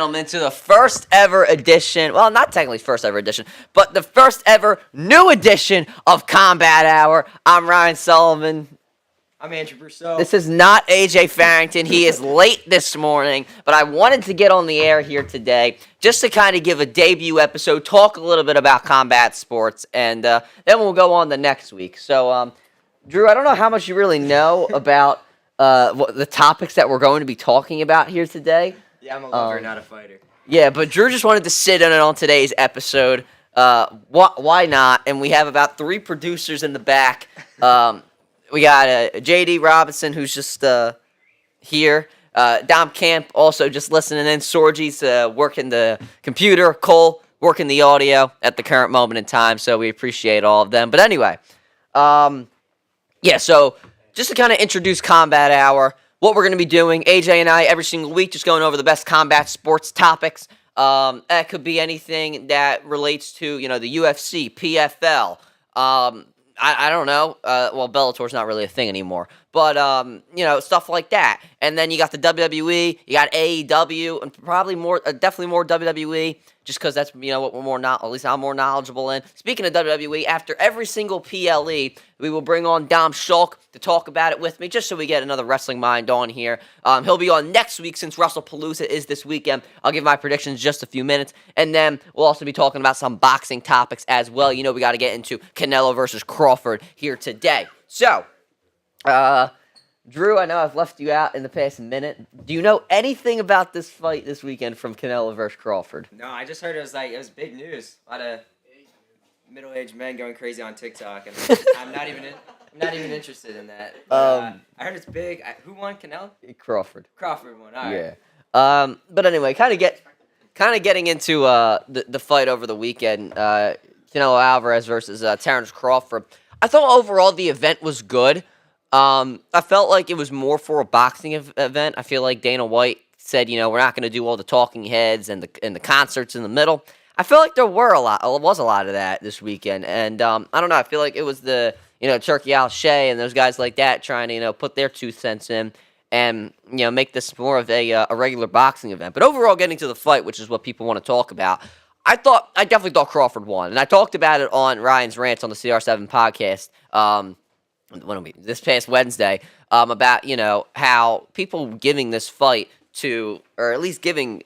gentlemen, to the first ever edition, well, not technically first ever edition, but the first ever new edition of Combat Hour. I'm Ryan Sullivan. I'm Andrew Brousseau. This is not AJ Farrington. He is late this morning, but I wanted to get on the air here today just to kind of give a debut episode, talk a little bit about combat sports, and then we'll go on the next week. So, Drew, I don't know how much you really know about the topics that we're going to be talking about here today. Yeah, I'm a lover, not a fighter. Yeah, but Drew just wanted to sit in it on today's episode. Why not? And we have about 3 producers in the back. We got J.D. Robinson, who's just here. Dom Camp also just listening in. Sorgi's working the computer. Cole working the audio at the current moment in time. So we appreciate all of them. But anyway, so just to kind of introduce Combat Hour, what we're going to be doing, AJ and I, every single week, just going over the best combat sports topics. That could be anything that relates to, the UFC, PFL, I don't know. Well, Bellator's not really a thing anymore. But, stuff like that. And then you got the WWE, you got AEW, and probably definitely more WWE, just because that's, what we're more, at least I'm more knowledgeable in. Speaking of WWE, after every single PLE, we will bring on Dom Schulk to talk about it with me, just so we get another wrestling mind on here. He'll be on next week since WrestlePalooza is this weekend. I'll give my predictions in just a few minutes. And then we'll also be talking about some boxing topics as well. We got to get into Canelo versus Crawford here today. So, Drew, I know I've left you out in the past minute. Do you know anything about this fight this weekend from Canelo versus Crawford? No, I just heard it was big news. A lot of middle-aged men going crazy on TikTok, and I'm not even interested in that. I heard it's big. Who won, Canelo? Crawford. Crawford won. All right. Yeah. But anyway, kind of getting into the fight over the weekend. Canelo Alvarez versus Terrence Crawford. I thought overall the event was good. I felt like it was more for a boxing event. I feel like Dana White said, we're not going to do all the talking heads and the concerts in the middle. I feel like there was a lot of that this weekend, and I don't know. I feel like it was the Turkey Al Shea and those guys like that trying to put their 2 cents in and make this more of a regular boxing event. But overall, getting to the fight, which is what people want to talk about, I definitely thought Crawford won, and I talked about it on Ryan's Rants on the CR7 podcast. This past Wednesday, about, how people giving this fight to, or at least giving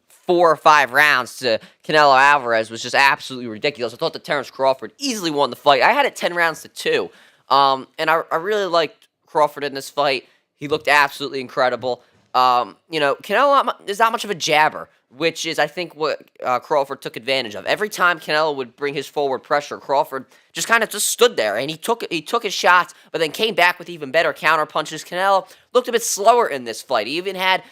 4 or 5 rounds to Canelo Alvarez was just absolutely ridiculous. I thought that Terrence Crawford easily won the fight. I had it 10 rounds to 2. And I really liked Crawford in this fight. He looked absolutely incredible. Canelo is not much of a jabber, which is, I think, what Crawford took advantage of. Every time Canelo would bring his forward pressure, Crawford just kind of stood there, and he took his shots, but then came back with even better counter punches. Canelo looked a bit slower in this fight. He even had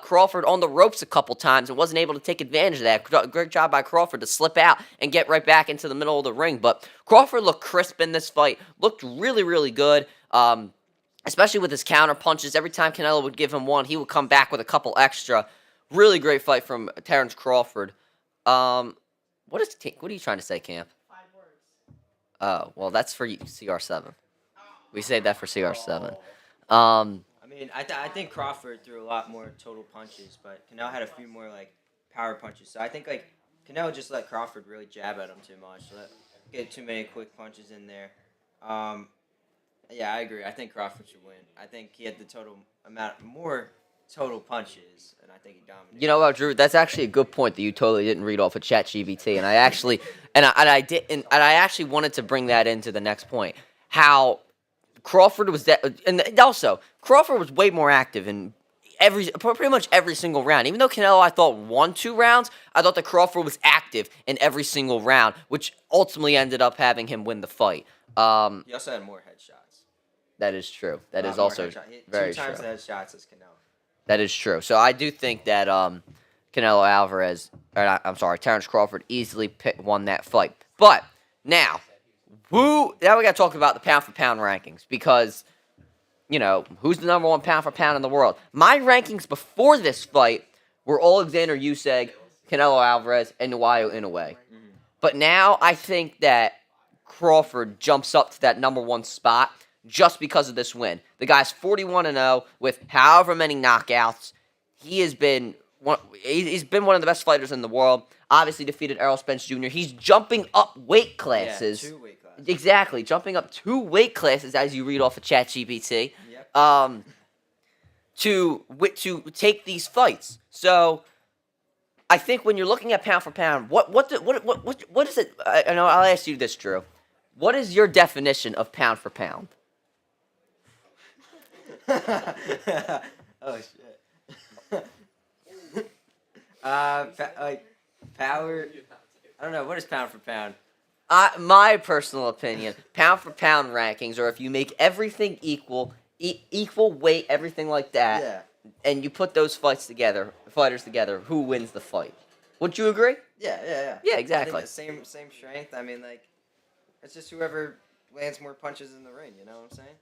Crawford on the ropes a couple times and wasn't able to take advantage of that. Great job by Crawford to slip out and get right back into the middle of the ring. But Crawford looked crisp in this fight, looked really, really good. Especially with his counter punches. Every time Canelo would give him one, he would come back with a couple extra. Really great fight from Terrence Crawford. What are you trying to say, Camp? 5 words. Oh, well, that's for CR7. We saved that for CR7. I think Crawford threw a lot more total punches, but Canelo had a few more power punches. So I think Canelo just let Crawford really jab at him too much. Get too many quick punches in there. Yeah, I agree. I think Crawford should win. I think he had the more total punches, and I think he dominated. You know what, Drew? That's actually a good point that you totally didn't read off of ChatGPT, and I actually wanted to bring that into the next point. How Crawford was and also Crawford was way more active in pretty much every single round. Even though Canelo, I thought, won 2 rounds, I thought that Crawford was active in every single round, which ultimately ended up having him win the fight. He also had more headshots. That is true. That is also very true. 2 times the headshots as Canelo. That is true. So I do think that Terrence Crawford easily won that fight. But now we got to talk about the pound-for-pound rankings because, who's the number 1 pound-for-pound in the world? My rankings before this fight were Alexander Usyk, Canelo Alvarez, and Nwoye Inoue. Mm-hmm. But now I think that Crawford jumps up to that number 1 spot just because of this win. The guy's 41-0 with however many knockouts. He has been he's been one of the best fighters in the world. Obviously defeated Errol Spence Jr. He's jumping up weight classes. Yeah, 2 weight classes. Exactly, jumping up 2 weight classes as you read off of ChatGPT. Yep. To take these fights. So I think when you're looking at pound for pound, what is it? I know I'll ask you this, Drew. What is your definition of pound for pound? Oh shit. Like power. I don't know. What is pound for pound? My personal opinion, pound for pound rankings, or if you make everything equal, equal weight, everything like that, Yeah. and you put those fighters together, who wins the fight? Would you agree? Yeah. Yeah, exactly. I think the same strength. I mean, like, it's just whoever lands more punches in the ring. You know what I'm saying?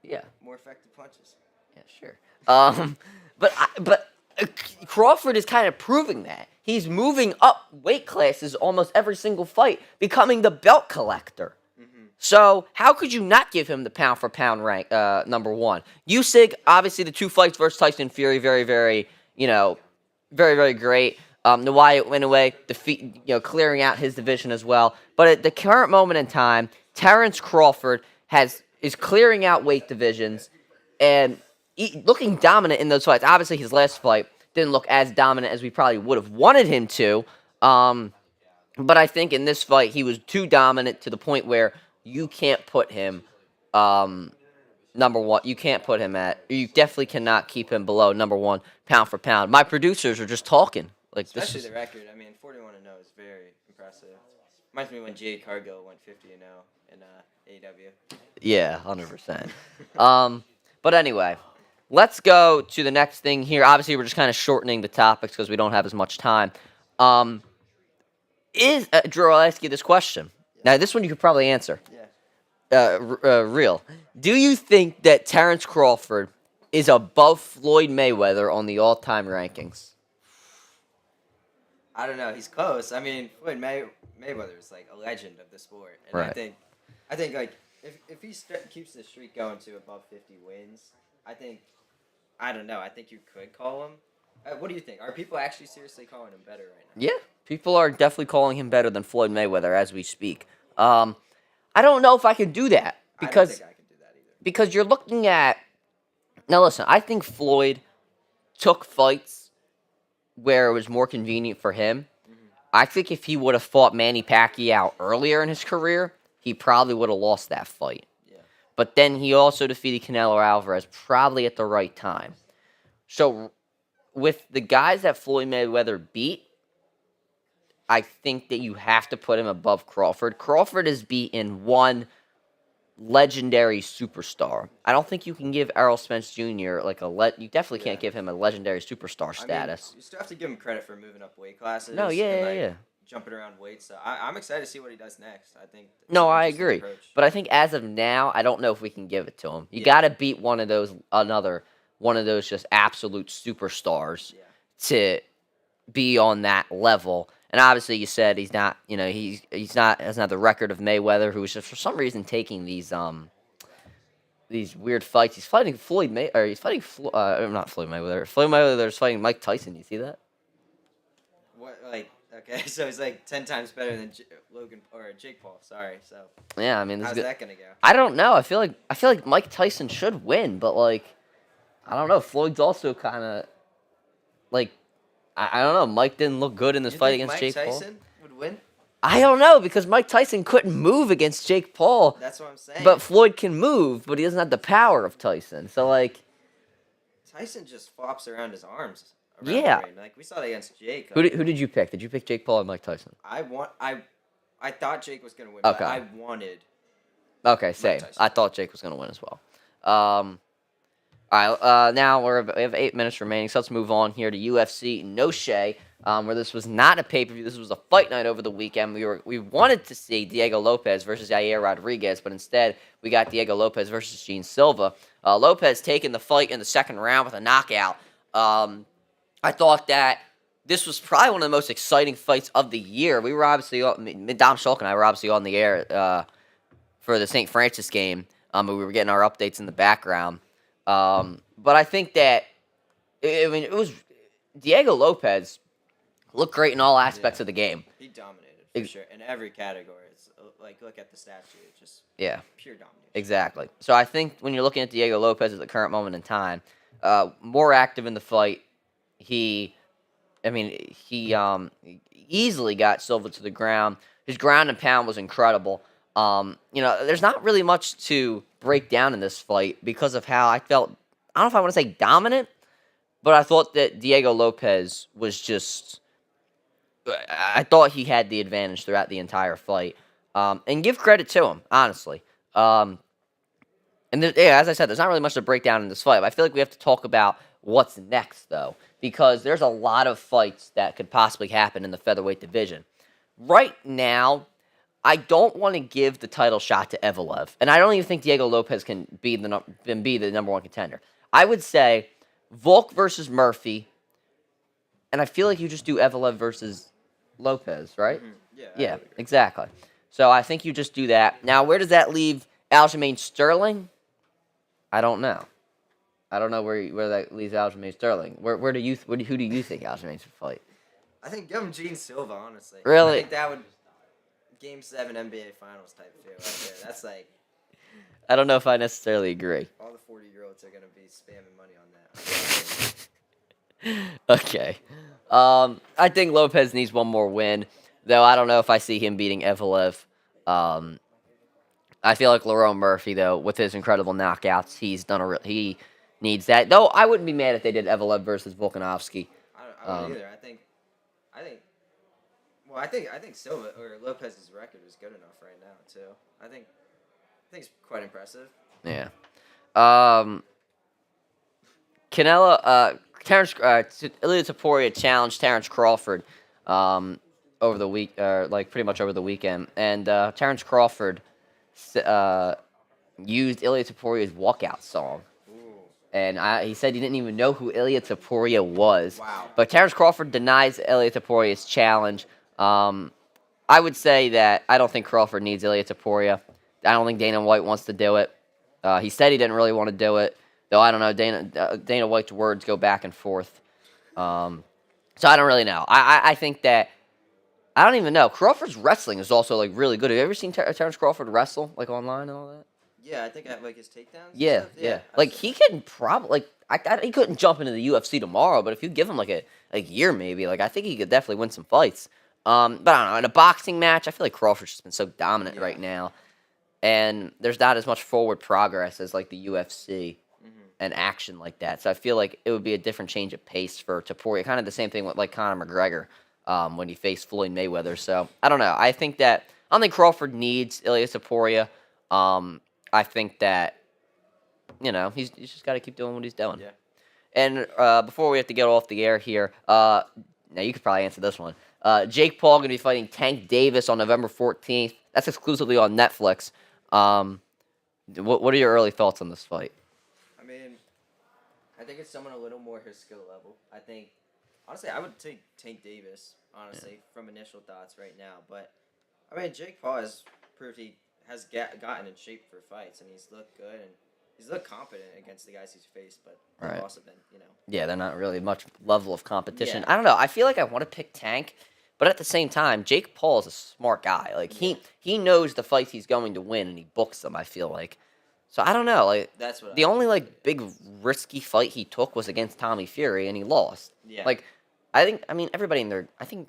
Yeah. More effective punches. Yeah, sure. But Crawford is kind of proving that. He's moving up weight classes almost every single fight, becoming the belt collector. Mm-hmm. So how could you not give him the pound for pound rank number 1? Usyk, obviously the 2 fights versus Tyson Fury, very, very, very, very great. The Wyatt went away, clearing out his division as well. But at the current moment in time, Terrence Crawford is clearing out weight divisions and looking dominant in those fights. Obviously, his last fight didn't look as dominant as we probably would have wanted him to. But I think in this fight, he was too dominant to the point where you can't put him number 1. You can't put him you definitely cannot keep him below number 1 pound for pound. My producers are just talking. Like, especially the record. I mean, 41-0 is very impressive. Reminds me when Jade Cargill went 50-0 in AEW. Yeah, 100%. But anyway, let's go to the next thing here. Obviously, we're just kind of shortening the topics because we don't have as much time. Drew, I'll ask you this question. Yeah. Now, this one you could probably answer. Yeah. Real. Do you think that Terrence Crawford is above Floyd Mayweather on the all-time rankings? I don't know. He's close. I mean, Floyd Mayweather is like a legend of the sport, and right. I think like if he keeps the streak going to above 50 wins, I don't know. I think you could call him. What do you think? Are people actually seriously calling him better right now? Yeah, people are definitely calling him better than Floyd Mayweather as we speak. I don't know if I can do that because I don't think I can do that either. Because you're looking at now. Listen, I think Floyd took fights where it was more convenient for him. Mm-hmm. I think if he would have fought Manny Pacquiao earlier in his career, he probably would have lost that fight. Yeah. But then he also defeated Canelo Alvarez probably at the right time. So with the guys that Floyd Mayweather beat, I think that you have to put him above Crawford. Crawford has beaten one legendary superstar. I don't think you can give Errol Spence Jr. You definitely can't give him a legendary superstar status. I mean, you still have to give him credit for moving up weight classes. No, yeah. Jumping around weights. So I'm excited to see what he does next. I think. No, I agree. But I think as of now, I don't know if we can give it to him. You got to beat one of those just absolute superstars to be on that level. And obviously, you said he's not. He's not has not the record of Mayweather, who was just for some reason taking these weird fights. He's fighting not Floyd Mayweather. Floyd Mayweather's fighting Mike Tyson. You see that? What okay? So he's like 10 times better than Logan or Jake Paul. Sorry. So yeah, I mean, how's that gonna go? I don't know. I feel like Mike Tyson should win, but I don't know. Floyd's also kind of I don't know. Mike didn't look good in this fight against Jake Paul. Mike Tyson would win? I don't know because Mike Tyson couldn't move against Jake Paul. That's what I'm saying. But Floyd can move, but he doesn't have the power of Tyson. So Tyson just flops around his arms. Yeah. The ring. We saw that against Jake. Who did you pick? Did you pick Jake Paul or Mike Tyson? I thought Jake was gonna win. Okay. But I wanted. Okay, same. I thought Jake was gonna win as well. All right, now we have 8 minutes remaining, so let's move on here to UFC No Shea, where this was not a pay-per-view. This was a fight night over the weekend. We wanted to see Diego Lopez versus Yair Rodriguez, but instead we got Diego Lopez versus Gene Silva. Lopez taking the fight in the second round with a knockout. I thought that this was probably one of the most exciting fights of the year. We were obviously, Dom Schulk and I were obviously on the air for the St. Francis game, but we were getting our updates in the background. But I think that, it Diego Lopez looked great in all aspects Yeah. of the game. He dominated for sure in every category. It's like look at the stat sheet, it's just Yeah, pure domination. exactly. So I think when you're looking at Diego Lopez at the current moment in time, more active in the fight. He, he easily got Silva to the ground. His ground and pound was incredible. There's not really much to break down in this fight because of how I felt. I don't know if I want to say dominant, but I thought that Diego Lopez was just. I thought he had the advantage throughout the entire fight. And give credit to him, honestly. As I said, there's not really much to break down in this fight. But I feel like we have to talk about what's next, though, because there's a lot of fights that could possibly happen in the featherweight division. Right now, I don't want to give the title shot to Evelev, and I don't even think Diego Lopez can be the number one contender. I would say Volk versus Murphy, and I feel like you just do Evelev versus Lopez, right? Mhm. Yeah. Yeah, exactly. So I think you just do that. Now, where does that leave Aljamain Sterling? I don't know. I don't know where that leaves Aljamain Sterling. Who do you think Aljamain should fight? I think give him Gene Silva, honestly. Really? I think that would Game 7 NBA Finals type feel right there. That's like I don't know if I necessarily agree. all the 40-year-olds are gonna be spamming money on that. Okay. I think Lopez needs one more win, though I don't know if I see him beating Evelev. I feel like Lerone Murphy, though, with his incredible knockouts, he needs that. Though I wouldn't be mad if they did Evelev versus Volkanovski. I wouldn't either. I think Silva or Lopez's record is good enough right now too. I think it's quite impressive. Yeah. Ilia Topuria challenged Terrence Crawford over the week, pretty much over the weekend, and Terrence Crawford used Ilia Topuria's walkout song. And he said he didn't even know who Ilia Topuria was. Wow. But Terrence Crawford denies Ilia Topuria's challenge. I would say that I don't think Crawford needs Ilia Topuria. I don't think Dana White wants to do it. He said he didn't really want to do it, though I don't know. Dana White's words go back and forth. So I don't really know. I think that I don't even know. Crawford's wrestling is also really good. Have you ever seen Terrence Crawford wrestle online and all that? Yeah, I think I have his takedowns. Yeah, and stuff. yeah. He can probably he couldn't jump into the UFC tomorrow, but if you give him a year maybe, I think he could definitely win some fights. But I don't know. In a boxing match, I feel like Crawford's just been so dominant right now, and there's not as much forward progress as the UFC and action like that. So I feel like it would be a different change of pace for Topuria. Kind of the same thing with Conor McGregor when he faced Floyd Mayweather. So I don't know. I don't think Crawford needs Ilia Topuria. I think that, he's just got to keep doing what he's doing. Yeah. And before we have to get off the air here, now you could probably answer this one. Jake Paul going to be fighting Tank Davis on November 14th. That's exclusively on Netflix. What are your early thoughts on this fight? I mean, I think it's someone a little more his skill level. I think, honestly, I would take Tank Davis, from initial thoughts right now. But, I mean, Jake Paul has proved he has gotten in shape for fights, and he's looked good, and he's looked competent against the guys he's faced, but they've also been, Yeah, they're not really much level of competition. Yeah. I don't know. I feel like I want to pick Tank, but at the same time, Jake Paul is a smart guy. He knows the fights he's going to win, and he books them, I feel like. So I don't know. That's what the only big risky fight he took was against Tommy Fury, and he lost. Yeah. Everybody in there. I think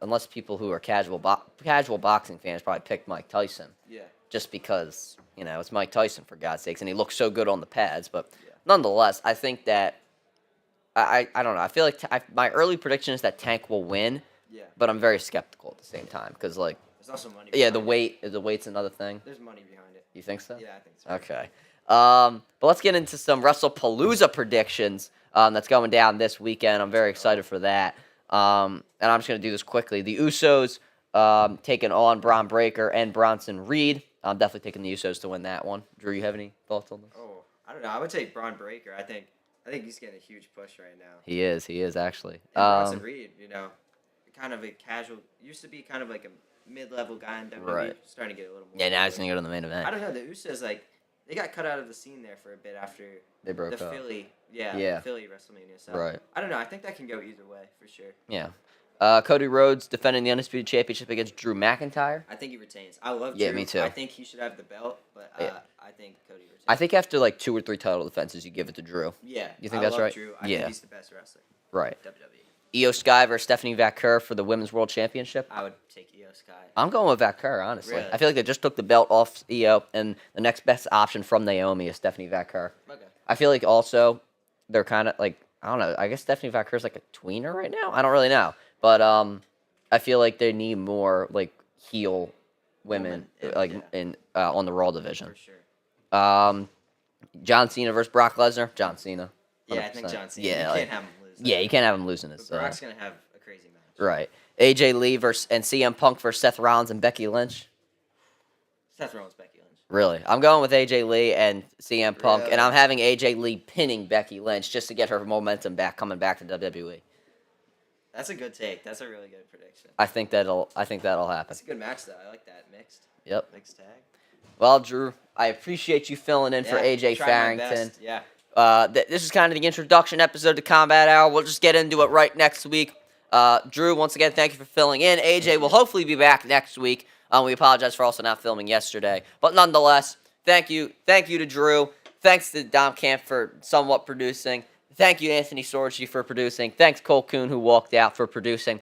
unless people who are casual boxing fans probably picked Mike Tyson. Yeah. Just because it's Mike Tyson for God's sakes, and he looks so good on the pads. But nonetheless, I think that I don't know. I feel like my early prediction is that Tank will win. Yeah. But I'm very skeptical at the same time because there's also money. The weight's another thing. There's money behind it. You think so? Yeah, I think so. Okay. But let's get into some WrestlePalooza predictions that's going down this weekend. I'm very excited for that. And I'm just going to do this quickly. The Usos taking on Braun Breaker and Bronson Reed. I'm definitely taking the Usos to win that one. Drew, you have any thoughts on this? Oh, I don't know. I would take Braun Breaker. I think he's getting a huge push right now. He is actually. And Bronson Reed, kind of a casual, used to be kind of like a mid-level guy in WWE, Right. starting to get a little more. Yeah, now he's going to go to the main event. I don't know. The Usos, they got cut out of the scene there for a bit after They broke the up. Philly, Yeah. the Philly WrestleMania. So Right. I don't know. I think that can go either way for sure. Yeah. Cody Rhodes defending the Undisputed Championship against Drew McIntyre. I think he retains. I love Yeah, Drew. me too. I think he should have the belt, but Yeah. I think Cody retains. I think after like 2 or 3 title defenses, you give it to Drew. Yeah. You think I that's love right? Drew. I Yeah. think he's the best wrestler. Right. WWE. Io Sky versus Stephanie Vaquer for the Women's World Championship. I would take Io Sky. I'm going with Vaquer, honestly. Really? I feel like they just took the belt off Io, and the next best option from Naomi is Stephanie Vaquer. Okay. I feel like also they're kind of like, I don't know. I guess Stephanie Vaquer's like a tweener right now. I don't really know, but I feel like they need more like heel women like yeah. in on the Raw division. For sure. John Cena versus Brock Lesnar. John Cena. Yeah, I think 100%. John Cena. Yeah, you like- can't have him lose. Yeah, you can't have him losing But this. Brock's gonna have a crazy match. Right. AJ Lee versus and CM Punk versus Seth Rollins and Becky Lynch. Seth Rollins, Becky Lynch. Really, I'm going with AJ Lee and CM Punk, Really? and I'm having AJ Lee pinning Becky Lynch just to get her momentum back, coming back to WWE. That's a good take. That's a really good prediction. I think that'll happen. That's a good match though. I like that mixed. Yep. Mixed tag. Well, Drew, I appreciate you filling in for Yeah, AJ tried my Farrington. best. Yeah. This is kind of the introduction episode to Combat Hour. We'll just get into it right next week. Drew, once again, thank you for filling in. AJ will hopefully be back next week. We apologize for also not filming yesterday. But nonetheless, thank you. Thank you to Drew. Thanks to Dom Camp for somewhat producing. Thank you, Anthony Sorgi, for producing. Thanks, Cole Kuhn, who walked out, for producing.